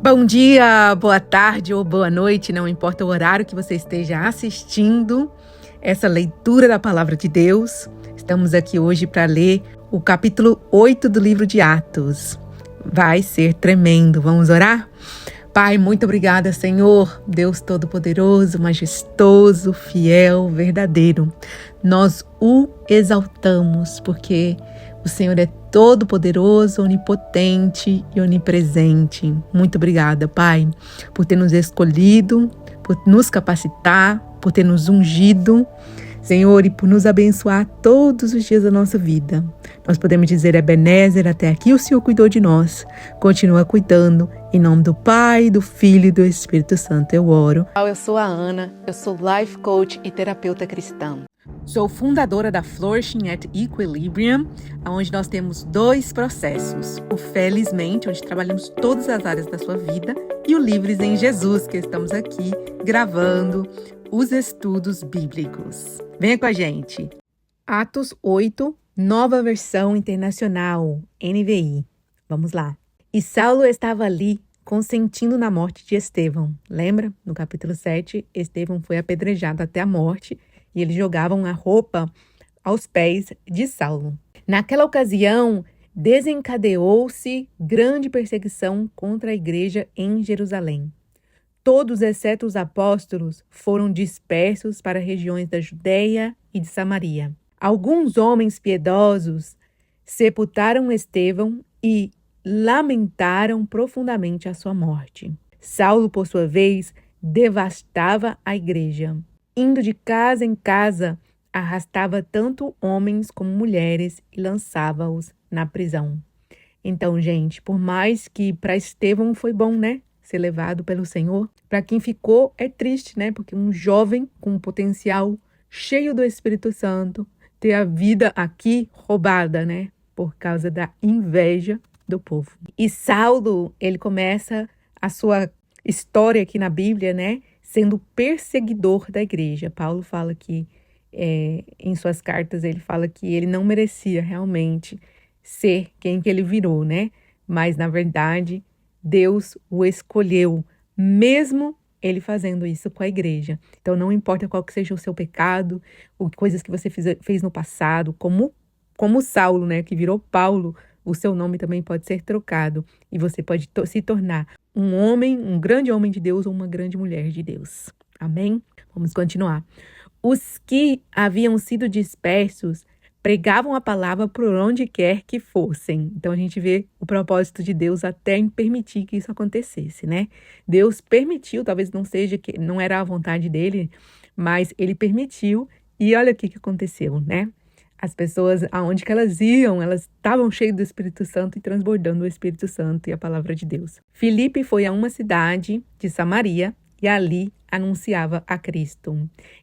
Bom dia, boa tarde ou boa noite, não importa o horário que você esteja assistindo essa leitura da Palavra de Deus. Estamos aqui hoje para ler o capítulo 8 do livro de Atos. Vai ser tremendo, vamos orar? Pai, muito obrigada, Senhor, Deus Todo-Poderoso, majestoso, fiel, verdadeiro. Nós o exaltamos porque o Senhor é todo-poderoso, onipotente e onipresente. Muito obrigada, Pai, por ter nos escolhido, por nos capacitar, por ter nos ungido, Senhor, e por nos abençoar todos os dias da nossa vida. Nós podemos dizer, Ebenezer, até aqui o Senhor cuidou de nós. Continua cuidando. Em nome do Pai, do Filho e do Espírito Santo eu oro. Eu sou a Ana, eu sou Life Coach e terapeuta cristã. Sou fundadora da Flourishing at Equilibrium, onde nós temos 2 processos. O Felizmente, onde trabalhamos todas as áreas da sua vida, e o Livres em Jesus, que estamos aqui gravando os estudos bíblicos. Venha com a gente. Atos 8, nova versão internacional, NVI. Vamos lá. E Saulo estava ali, consentindo na morte de Estevão. Lembra? No capítulo 7, Estevão foi apedrejado até a morte e eles jogavam a roupa aos pés de Saulo. Naquela ocasião, desencadeou-se grande perseguição contra a igreja em Jerusalém. Todos, exceto os apóstolos, foram dispersos para regiões da Judeia e de Samaria. Alguns homens piedosos sepultaram Estevão e lamentaram profundamente a sua morte. Saulo, por sua vez, devastava a igreja. Indo de casa em casa, arrastava tanto homens como mulheres e lançava-os na prisão. Então, gente, por mais que para Estevão foi bom, né? Ser levado pelo Senhor, para quem ficou é triste, né? Porque um jovem com um potencial cheio do Espírito Santo ter a vida aqui roubada, né? Por causa da inveja do povo. E Saulo, ele começa a sua história aqui na Bíblia, né? Sendo perseguidor da igreja. Paulo fala que, em suas cartas, ele fala que ele não merecia realmente ser quem que ele virou, né? Mas, na verdade, Deus o escolheu, mesmo ele fazendo isso com a igreja. Então, não importa qual que seja o seu pecado, ou coisas que você fez no passado, como Saulo, né? Que virou Paulo, o seu nome também pode ser trocado e você pode se tornar um homem, um grande homem de Deus ou uma grande mulher de Deus. Amém? Vamos continuar. Os que haviam sido dispersos pregavam a palavra por onde quer que fossem. Então a gente vê o propósito de Deus até em permitir que isso acontecesse, né? Deus permitiu, talvez não era a vontade dele, mas ele permitiu e olha o que aconteceu, né? As pessoas, aonde que elas iam, elas estavam cheias do Espírito Santo e transbordando o Espírito Santo e a palavra de Deus. Filipe foi a uma cidade de Samaria e ali anunciava a Cristo.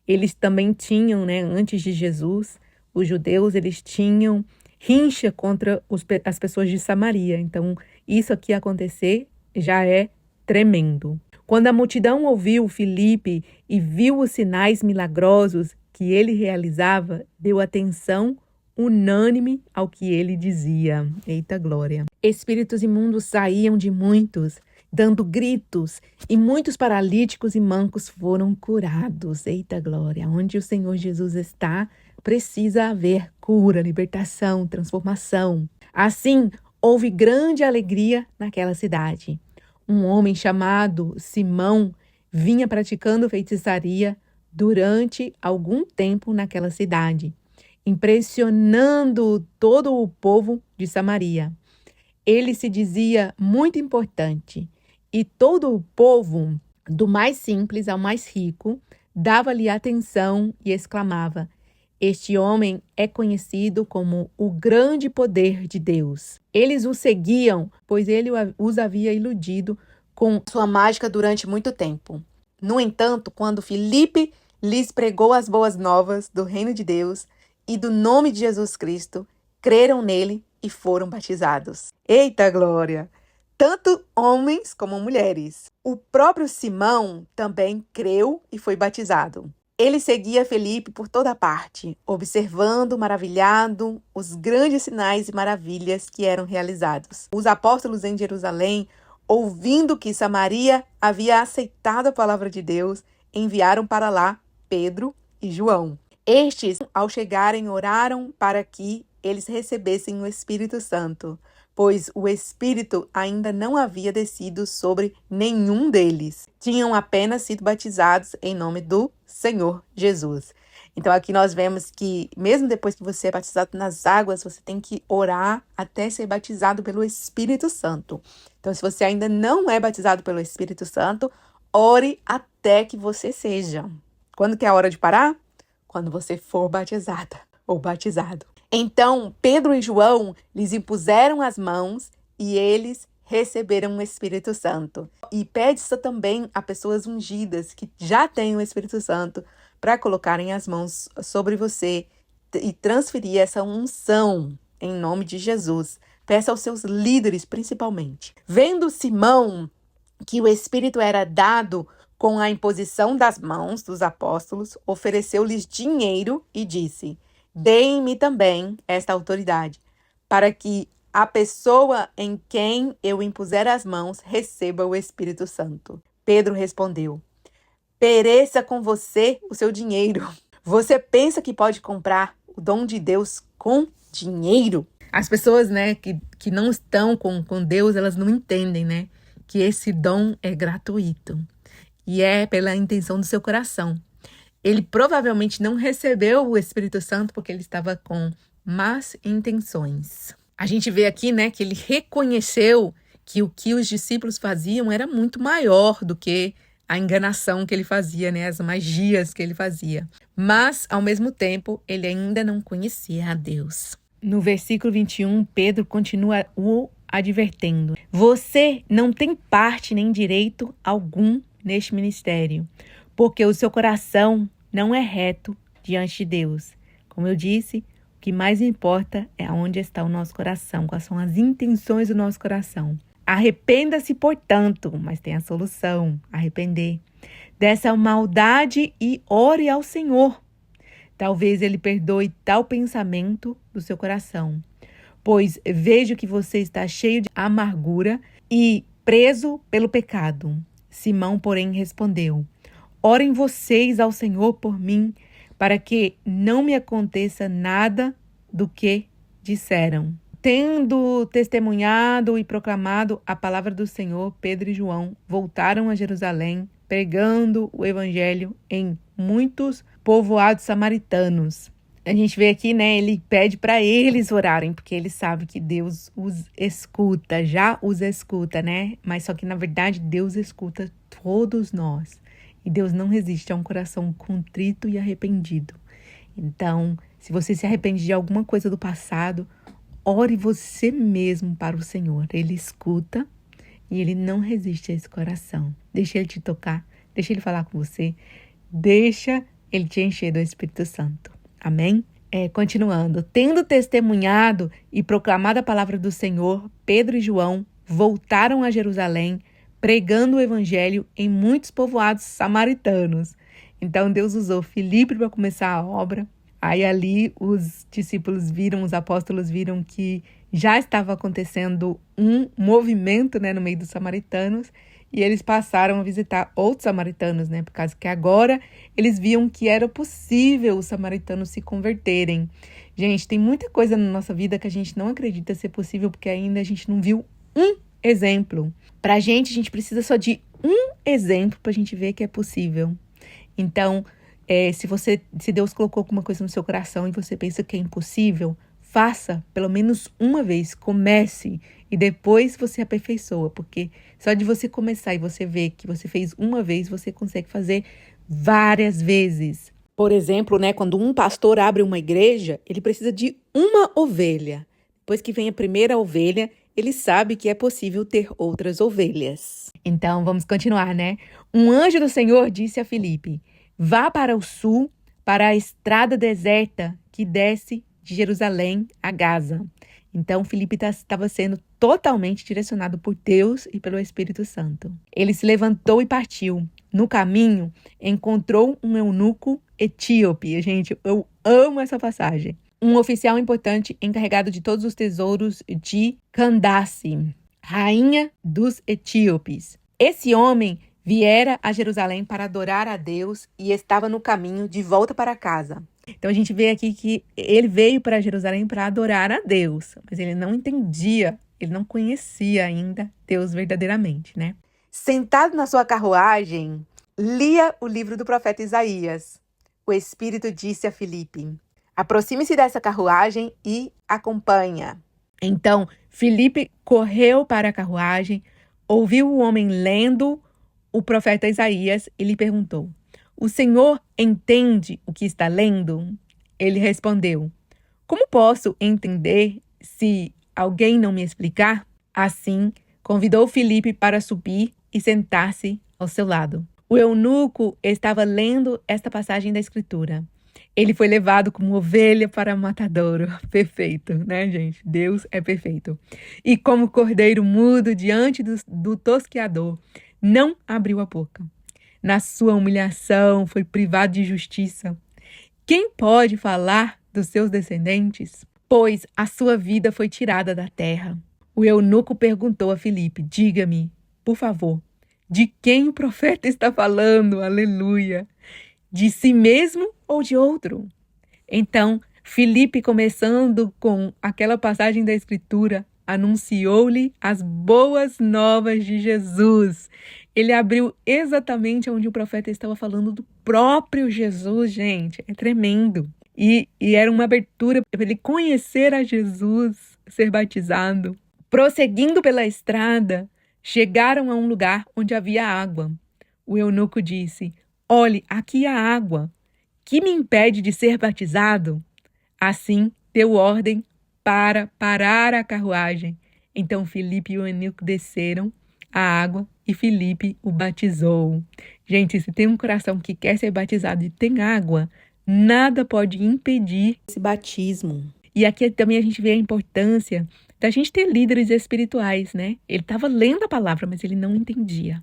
Eles também tinham, né, antes de Jesus, os judeus, eles tinham rincha contra as pessoas de Samaria. Então, isso aqui acontecer já é tremendo. Quando a multidão ouviu Filipe e viu os sinais milagrosos que ele realizava, deu atenção unânime ao que ele dizia. Eita glória! Espíritos imundos saíam de muitos, dando gritos, e muitos paralíticos e mancos foram curados. Eita glória! Onde o Senhor Jesus está, precisa haver cura, libertação, transformação. Assim, houve grande alegria naquela cidade. Um homem chamado Simão vinha praticando feitiçaria durante algum tempo naquela cidade, impressionando todo o povo de Samaria. Ele se dizia muito importante e todo o povo, do mais simples ao mais rico, dava-lhe atenção e exclamava: "Este homem é conhecido como o grande poder de Deus." Eles o seguiam, pois ele os havia iludido com sua mágica durante muito tempo. No entanto, quando Filipe lhes pregou as boas novas do reino de Deus e do nome de Jesus Cristo, creram nele e foram batizados. Eita glória! Tanto homens como mulheres. O próprio Simão também creu e foi batizado. Ele seguia Felipe por toda parte, observando, maravilhado, os grandes sinais e maravilhas que eram realizados. Os apóstolos em Jerusalém ouvindo que Samaria havia aceitado a palavra de Deus, enviaram para lá Pedro e João. Estes, ao chegarem, oraram para que eles recebessem o Espírito Santo, pois o Espírito ainda não havia descido sobre nenhum deles. Tinham apenas sido batizados em nome do Senhor Jesus. Então aqui nós vemos que mesmo depois que você é batizado nas águas, você tem que orar até ser batizado pelo Espírito Santo. Então se você ainda não é batizado pelo Espírito Santo, ore até que você seja. Quando que é a hora de parar? Quando você for batizada ou batizado. Então Pedro e João lhes impuseram as mãos e eles receberam o Espírito Santo. E pede-se também a pessoas ungidas que já têm o Espírito Santo para colocarem as mãos sobre você e transferir essa unção em nome de Jesus. Peça aos seus líderes, principalmente. Vendo Simão que o Espírito era dado com a imposição das mãos dos apóstolos, ofereceu-lhes dinheiro e disse: deem-me também esta autoridade, para que a pessoa em quem eu impuser as mãos receba o Espírito Santo. Pedro respondeu: pereça com você o seu dinheiro. Você pensa que pode comprar o dom de Deus com dinheiro? As pessoas, que não estão com Deus, elas não entendem, que esse dom é gratuito. E é pela intenção do seu coração. Ele provavelmente não recebeu o Espírito Santo porque ele estava com más intenções. A gente vê aqui, que ele reconheceu que o que os discípulos faziam era muito maior do que a enganação que ele fazia, as magias que ele fazia. Mas, ao mesmo tempo, ele ainda não conhecia a Deus. No versículo 21, Pedro continua o advertendo: você não tem parte nem direito algum neste ministério, porque o seu coração não é reto diante de Deus. Como eu disse, o que mais importa é onde está o nosso coração, quais são as intenções do nosso coração. Arrependa-se, portanto, mas tem a solução, arrepender, dessa maldade e ore ao Senhor. Talvez Ele perdoe tal pensamento do seu coração, pois vejo que você está cheio de amargura e preso pelo pecado. Simão, porém, respondeu: orem vocês ao Senhor por mim, para que não me aconteça nada do que disseram. Tendo testemunhado e proclamado a palavra do Senhor, Pedro e João voltaram a Jerusalém, pregando o evangelho em muitos povoados samaritanos. A gente vê aqui, ele pede para eles orarem, porque ele sabe que Deus os escuta, já os escuta, Mas só que, na verdade, Deus escuta todos nós. E Deus não resiste a um coração contrito e arrependido. Então, se você se arrepende de alguma coisa do passado, ore você mesmo para o Senhor. Ele escuta e Ele não resiste a esse coração. Deixa Ele te tocar, deixa Ele falar com você, deixa Ele te encher do Espírito Santo. Amém? Continuando. Tendo testemunhado e proclamado a palavra do Senhor, Pedro e João voltaram a Jerusalém, pregando o evangelho em muitos povoados samaritanos. Então Deus usou Filipe para começar a obra. Aí ali os discípulos viram, os apóstolos viram que já estava acontecendo um movimento, no meio dos samaritanos, e eles passaram a visitar outros samaritanos, por causa que agora eles viam que era possível os samaritanos se converterem. Gente, tem muita coisa na nossa vida que a gente não acredita ser possível, porque ainda a gente não viu um exemplo. Pra gente, a gente precisa só de um exemplo pra gente ver que é possível. Então, se Deus colocou alguma coisa no seu coração e você pensa que é impossível, faça pelo menos uma vez, comece e depois você aperfeiçoa, porque só de você começar e você ver que você fez uma vez, você consegue fazer várias vezes. Por exemplo, quando um pastor abre uma igreja, ele precisa de uma ovelha. Depois que vem a primeira ovelha, ele sabe que é possível ter outras ovelhas. Então, vamos continuar, Um anjo do Senhor disse a Filipe: vá para o sul, para a estrada deserta que desce de Jerusalém a Gaza. Então, Filipe estava sendo totalmente direcionado por Deus e pelo Espírito Santo. Ele se levantou e partiu. No caminho, encontrou um eunuco etíope. Gente, eu amo essa passagem. Um oficial importante encarregado de todos os tesouros de Candace, rainha dos etíopes. Esse homem viera a Jerusalém para adorar a Deus e estava no caminho de volta para casa. Então a gente vê aqui que ele veio para Jerusalém para adorar a Deus, mas ele não entendia, ele não conhecia ainda Deus verdadeiramente, né? Sentado na sua carruagem, lia o livro do profeta Isaías. O Espírito disse a Filipe: aproxime-se dessa carruagem e acompanha. Então, Filipe correu para a carruagem, ouviu o homem lendo o profeta Isaías e lhe perguntou: o Senhor entende o que está lendo? Ele respondeu: como posso entender se alguém não me explicar? Assim, convidou Filipe para subir e sentar-se ao seu lado. O eunuco estava lendo esta passagem da Escritura. Ele foi levado como ovelha para matadouro. Perfeito, né, gente? Deus é perfeito. E como cordeiro mudo diante do tosqueador, não abriu a boca. Na sua humilhação foi privado de justiça. Quem pode falar dos seus descendentes? Pois a sua vida foi tirada da terra. O eunuco perguntou a Filipe: diga-me, por favor, de quem o profeta está falando? Aleluia! De si mesmo ou de outro? Então, Filipe, começando com aquela passagem da Escritura, anunciou-lhe as boas novas de Jesus. Ele abriu exatamente onde o profeta estava falando do próprio Jesus, gente. É tremendo. E era uma abertura para ele conhecer a Jesus, ser batizado. Prosseguindo pela estrada, chegaram a um lugar onde havia água. O eunuco disse: olhe, aqui há água. Que me impede de ser batizado? Assim, deu ordem para parar a carruagem. Então Filipe e o eunuco desceram a água e Filipe o batizou. Gente, se tem um coração que quer ser batizado e tem água, nada pode impedir esse batismo. E aqui também a gente vê a importância da gente ter líderes espirituais, né? Ele estava lendo a palavra, mas ele não entendia.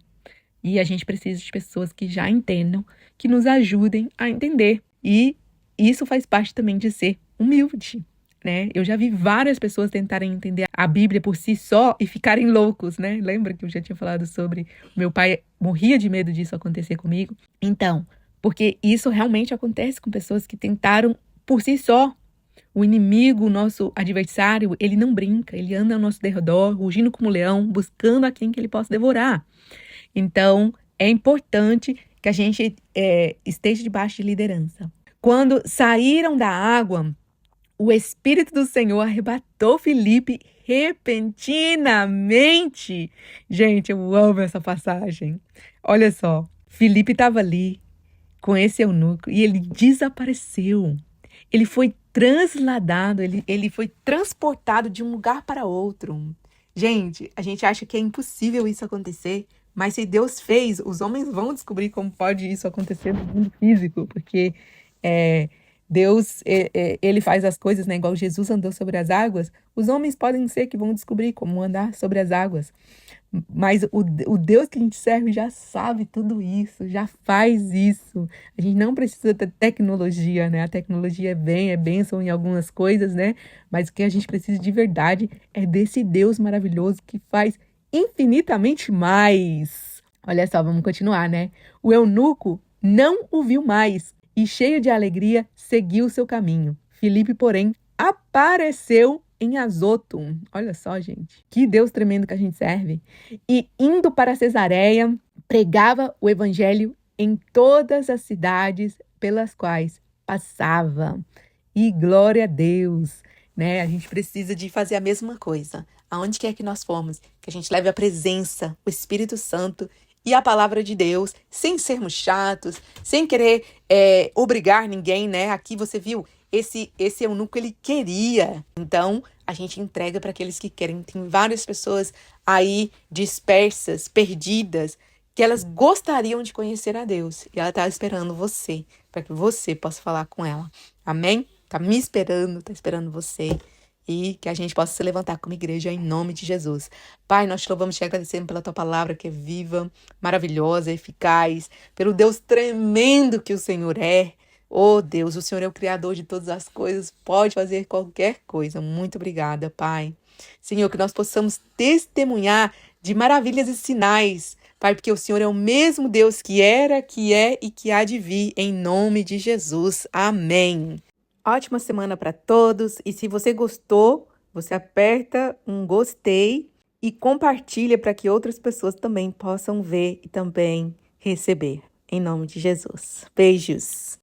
E a gente precisa de pessoas que já entendam, que nos ajudem a entender. E isso faz parte também de ser humilde, né? Eu já vi várias pessoas tentarem entender a Bíblia por si só e ficarem loucos, né? Lembra que eu já tinha falado sobre meu pai morria de medo disso acontecer comigo? Então, porque isso realmente acontece com pessoas que tentaram por si só. O inimigo, o nosso adversário, ele não brinca, ele anda ao nosso derredor, rugindo como um leão, buscando a quem que ele possa devorar. Então, é importante que a gente esteja debaixo de liderança. Quando saíram da água, o Espírito do Senhor arrebatou Filipe repentinamente. Gente, eu amo essa passagem. Olha só, Filipe estava ali com esse eunuco e ele desapareceu. Ele foi transladado, ele foi transportado de um lugar para outro. Gente, a gente acha que é impossível isso acontecer, mas se Deus fez, os homens vão descobrir como pode isso acontecer no mundo físico, porque Deus, ele faz as coisas, né? Igual Jesus andou sobre as águas, os homens podem ser que vão descobrir como andar sobre as águas. Mas o Deus que a gente serve já sabe tudo isso, já faz isso. A gente não precisa ter tecnologia, né? A tecnologia é bênção em algumas coisas, né? Mas o que a gente precisa de verdade é desse Deus maravilhoso que faz infinitamente mais. Olha só, vamos continuar, né? O eunuco não o viu mais e, cheio de alegria, seguiu seu caminho. Filipe, porém, apareceu em Azoto. Olha só, gente. Que Deus tremendo que a gente serve. E indo para Cesareia, pregava o evangelho em todas as cidades pelas quais passava. E glória a Deus, né? A gente precisa de fazer a mesma coisa. Aonde quer que nós formos, que a gente leve a presença, o Espírito Santo e a palavra de Deus, sem sermos chatos, sem querer obrigar ninguém, né? Aqui você viu, esse eunuco, ele queria. Então, a gente entrega para aqueles que querem. Tem várias pessoas aí dispersas, perdidas, que elas gostariam de conhecer a Deus. E ela está esperando você, para que você possa falar com ela. Amém? Está me esperando, está esperando você. E que a gente possa se levantar como igreja em nome de Jesus. Pai, nós te louvamos e te agradecemos pela tua palavra que é viva, maravilhosa, eficaz, pelo Deus tremendo que o Senhor é. Oh Deus, o Senhor é o Criador de todas as coisas, pode fazer qualquer coisa. Muito obrigada, Pai. Senhor, que nós possamos testemunhar de maravilhas e sinais, Pai, porque o Senhor é o mesmo Deus que era, que é e que há de vir, em nome de Jesus. Amém. Ótima semana para todos, e se você gostou, você aperta um gostei e compartilha para que outras pessoas também possam ver e também receber. Em nome de Jesus. Beijos!